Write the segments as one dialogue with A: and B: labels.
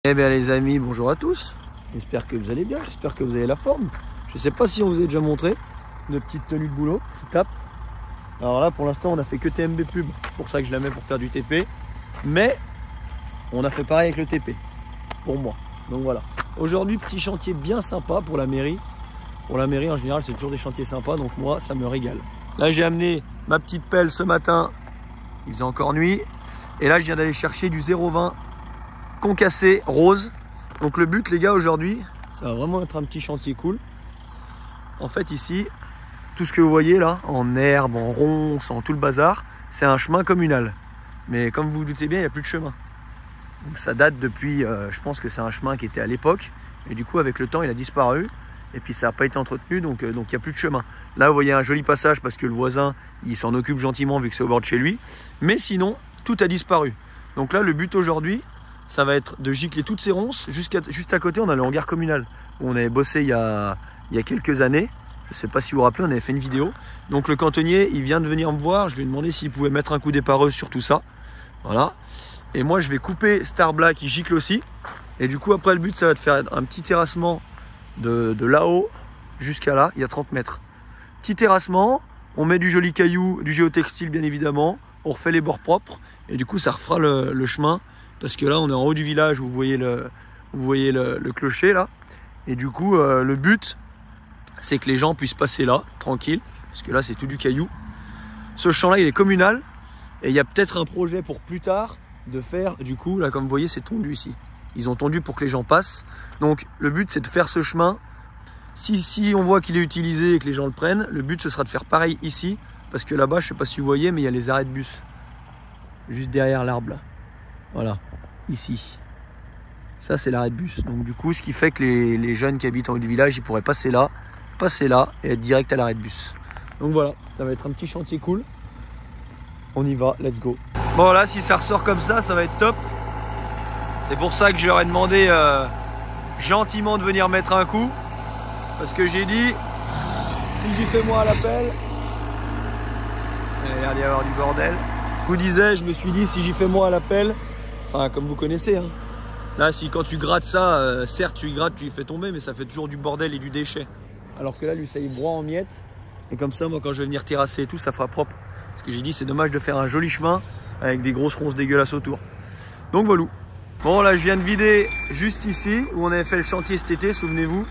A: Eh bien les amis, bonjour à tous. J'espère que vous allez bien, j'espère que vous avez la forme. Je ne sais pas si on vous a déjà montré nos petites tenues de boulot qui tapent. Alors là pour l'instant on a fait que TMB pub, c'est pour ça que je la mets pour faire du TP. Mais on a fait pareil avec le TP, pour moi. Donc voilà. Aujourd'hui petit chantier bien sympa pour la mairie. Pour la mairie en général c'est toujours des chantiers sympas, donc moi ça me régale. Là j'ai amené ma petite pelle ce matin, il faisait encore nuit. Et là je viens d'aller chercher du 0,20 concassé rose. Donc le but les gars aujourd'hui, ça va vraiment être un petit chantier cool. En fait ici, tout ce que vous voyez là, en herbe, en ronces, en tout le bazar, c'est un chemin communal. Mais comme vous vous doutez bien, il n'y a plus de chemin. Donc ça date depuis, je pense que c'est un chemin qui était à l'époque. Et du coup avec le temps il a disparu. Et puis ça n'a pas été entretenu, donc il n'y a plus de chemin. Là vous voyez un joli passage parce que le voisin il s'en occupe gentiment vu que c'est au bord de chez lui. Mais sinon tout a disparu. Donc là le but aujourd'hui, ça va être de gicler toutes ces ronces. Juste à côté on a le hangar communal où on avait bossé il y a quelques années. Je ne sais pas si vous vous rappelez, on avait fait une vidéo. Donc le cantonnier il vient de venir me voir. Je lui ai demandé s'il pouvait mettre un coup d'épareuse sur tout ça. Voilà. Et moi je vais couper Star Black qui gicle aussi. Et du coup après le but ça va être de faire un petit terrassement de là-haut jusqu'à là, il y a 30 mètres. Petit terrassement, on met du joli caillou, du géotextile bien évidemment, on refait les bords propres et du coup ça refera le chemin parce que là on est en haut du village, vous voyez le clocher là et du coup le but c'est que les gens puissent passer là, tranquille, parce que là c'est tout du caillou. Ce champ là il est communal et il y a peut-être un projet pour plus tard de faire, du coup là comme vous voyez c'est tondu ici. Ils ont tondu pour que les gens passent. Donc le but c'est de faire ce chemin. Si on voit qu'il est utilisé et que les gens le prennent, le but ce sera de faire pareil ici. Parce que là-bas, je ne sais pas si vous voyez, mais il y a les arrêts de bus. Juste derrière l'arbre là. Voilà, ici. Ça c'est l'arrêt de bus. Donc du coup, ce qui fait que les jeunes qui habitent en haut du village, ils pourraient passer là et être direct à l'arrêt de bus. Donc voilà, ça va être un petit chantier cool. On y va, let's go. Bon là, si ça ressort comme ça va être top. C'est pour ça que je leur ai demandé gentiment de venir mettre un coup. Parce que j'ai dit, si j'y fais moi à l'appel, il va y avoir du bordel. Je vous disais, je me suis dit, si j'y fais moi à l'appel, enfin comme vous connaissez, hein, là si quand tu grattes ça, certes tu y grattes, tu y fais tomber, mais ça fait toujours du bordel et du déchet. Alors que là, lui, ça y broie en miettes. Et comme ça, moi quand je vais venir terrasser et tout, ça fera propre. Parce que j'ai dit, c'est dommage de faire un joli chemin avec des grosses ronces dégueulasses autour. Donc voilà. Bon là je viens de vider juste ici où on avait fait le chantier cet été, souvenez-vous.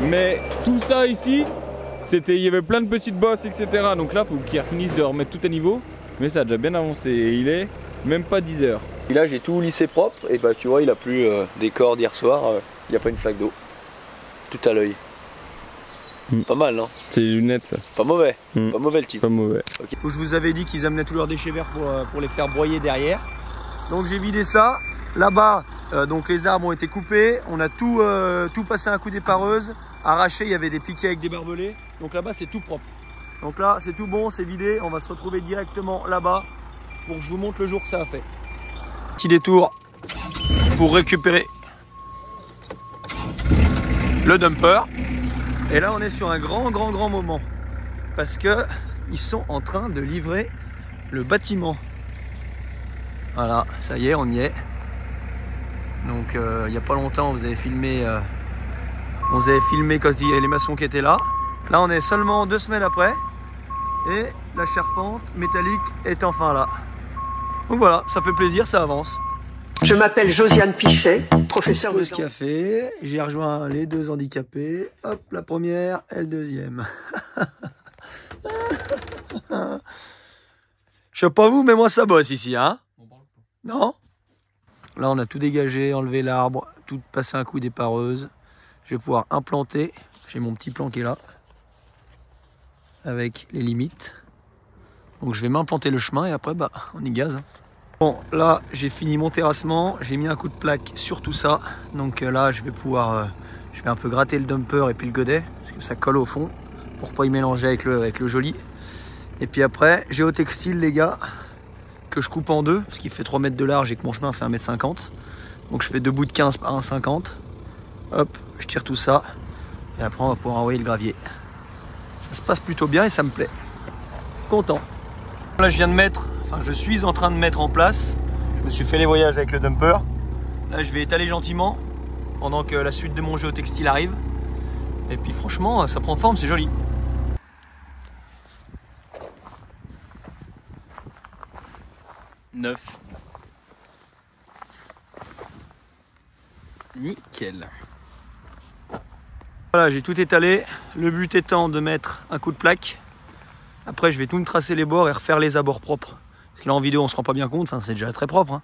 B: Mais tout ça ici, il y avait plein de petites bosses etc. Donc là il faut qu'ils finissent de remettre tout à niveau. Mais ça a déjà bien avancé et il est même pas 10 heures.
A: Et là j'ai tout lissé propre et bah tu vois il a plu des cordes hier soir, il n'y a pas une flaque d'eau. Tout à l'œil. Pas mal non?
B: C'est les lunettes ça.
A: Pas mauvais, pas mauvais le type.
B: Pas mauvais.
A: Okay. Je vous avais dit qu'ils amenaient tous leurs déchets verts pour les faire broyer derrière. Donc j'ai vidé ça. Là-bas, donc les arbres ont été coupés, on a tout passé un coup d'épareuse, arraché, il y avait des piquets avec des barbelés. Donc là-bas, c'est tout propre. Donc là, c'est tout bon, c'est vidé. On va se retrouver directement là-bas pour que je vous montre le jour que ça a fait. Petit détour pour récupérer le dumper. Et là, on est sur un grand moment parce que ils sont en train de livrer le bâtiment. Voilà, ça y est, on y est. Donc il n'y a pas longtemps on vous avait filmé quand il y avait les maçons qui étaient là. Là on est seulement 2 semaines après et la charpente métallique est enfin là. Donc voilà, ça fait plaisir, ça avance.
C: Je m'appelle Josiane Pichet, professeure de
A: café. J'ai rejoint les 2 handicapés. Hop, la première et le deuxième. Je sais pas vous, mais moi ça bosse ici, hein? Non? Là, on a tout dégagé, enlevé l'arbre, tout passé un coup d'épareuse. Je vais pouvoir implanter. J'ai mon petit plan qui est là, avec les limites. Donc, je vais m'implanter le chemin et après, bah, on y gaze. Bon, là, j'ai fini mon terrassement. J'ai mis un coup de plaque sur tout ça. Donc là, je vais pouvoir, je vais un peu gratter le dumper et puis le godet parce que ça colle au fond pour pas y mélanger avec le joli. Et puis après, géotextile, les gars, que je coupe en 2 parce qu'il fait 3 mètres de large et que mon chemin fait 1,50 m. Donc je fais 2 bouts de 15 par 1,50 m. Hop, je tire tout ça et après on va pouvoir envoyer le gravier. Ça se passe plutôt bien et ça me plaît. Content. Là je suis en train de mettre en place. Je me suis fait les voyages avec le dumper. Là je vais étaler gentiment pendant que la suite de mon géotextile arrive. Et puis franchement ça prend forme, c'est joli. Neuf. Nickel. Voilà, j'ai tout étalé. Le but étant de mettre un coup de plaque. Après je vais tout me tracer les bords et refaire les abords propres. Parce que là en vidéo on se rend pas bien compte, enfin, c'est déjà très propre. Hein.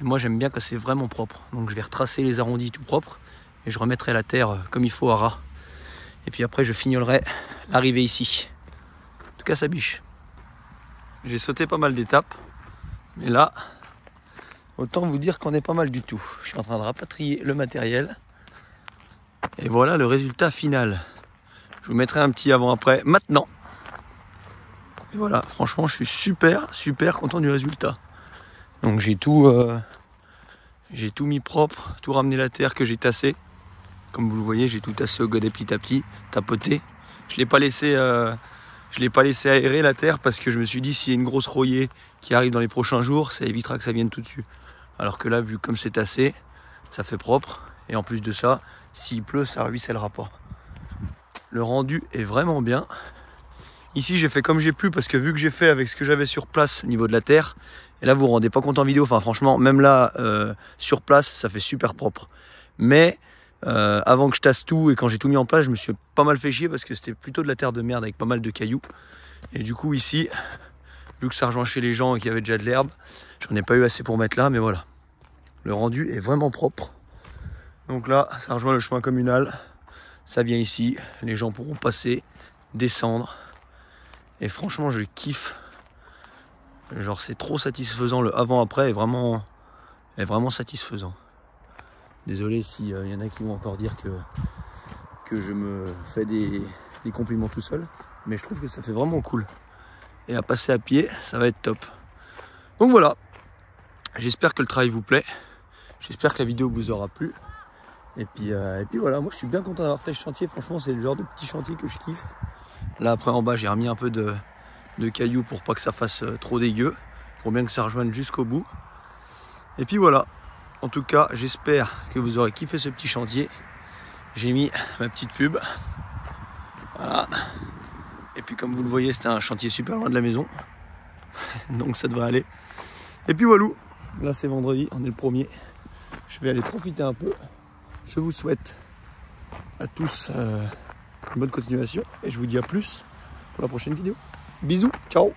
A: Mais moi j'aime bien que c'est vraiment propre. Donc je vais retracer les arrondis tout propre. Et je remettrai la terre comme il faut à ras. Et puis après je fignolerai l'arrivée ici. En tout cas ça biche. J'ai sauté pas mal d'étapes. Mais là, autant vous dire qu'on est pas mal du tout. Je suis en train de rapatrier le matériel. Et voilà le résultat final. Je vous mettrai un petit avant-après maintenant. Et voilà, franchement je suis super content du résultat. Donc j'ai tout mis propre, tout ramené la terre que j'ai tassé. Comme vous le voyez, j'ai tout tassé au godet petit à petit, tapoté. Je l'ai pas laissé aérer la terre parce que je me suis dit s'il y a une grosse rouillée qui arrive dans les prochains jours, ça évitera que ça vienne tout dessus. Alors que là, vu comme c'est tassé, ça fait propre. Et en plus de ça, s'il pleut, ça ruissellera pas. Le rendu est vraiment bien. Ici, j'ai fait comme j'ai pu parce que vu que j'ai fait avec ce que j'avais sur place au niveau de la terre, et là, vous vous rendez pas compte en vidéo. Enfin, franchement, même là, sur place, ça fait super propre. Mais avant que je tasse tout et quand j'ai tout mis en place, je me suis pas mal fait chier parce que c'était plutôt de la terre de merde avec pas mal de cailloux. Et du coup, ici, vu que ça rejoint chez les gens et qu'il y avait déjà de l'herbe, j'en ai pas eu assez pour mettre là, mais voilà. Le rendu est vraiment propre. Donc là, ça rejoint le chemin communal. Ça vient ici. Les gens pourront passer, descendre. Et franchement, je kiffe. Genre, c'est trop satisfaisant. Le avant-après est vraiment satisfaisant. Désolé s'il y en a qui vont encore dire que je me fais des compliments tout seul. Mais je trouve que ça fait vraiment cool. Et à passer à pied, ça va être top. Donc voilà. J'espère que le travail vous plaît. J'espère que la vidéo vous aura plu. Et puis voilà, moi je suis bien content d'avoir fait ce chantier. Franchement, c'est le genre de petit chantier que je kiffe. Là après en bas, j'ai remis un peu de cailloux pour pas que ça fasse trop dégueu. Pour bien que ça rejoigne jusqu'au bout. Et puis voilà. En tout cas, j'espère que vous aurez kiffé ce petit chantier. J'ai mis ma petite pub. Voilà. Et puis comme vous le voyez, c'était un chantier super loin de la maison. Donc ça devrait aller. Et puis voilà. Là c'est vendredi, on est le 1er. Je vais aller profiter un peu. Je vous souhaite à tous une bonne continuation. Et je vous dis à plus pour la prochaine vidéo. Bisous, ciao.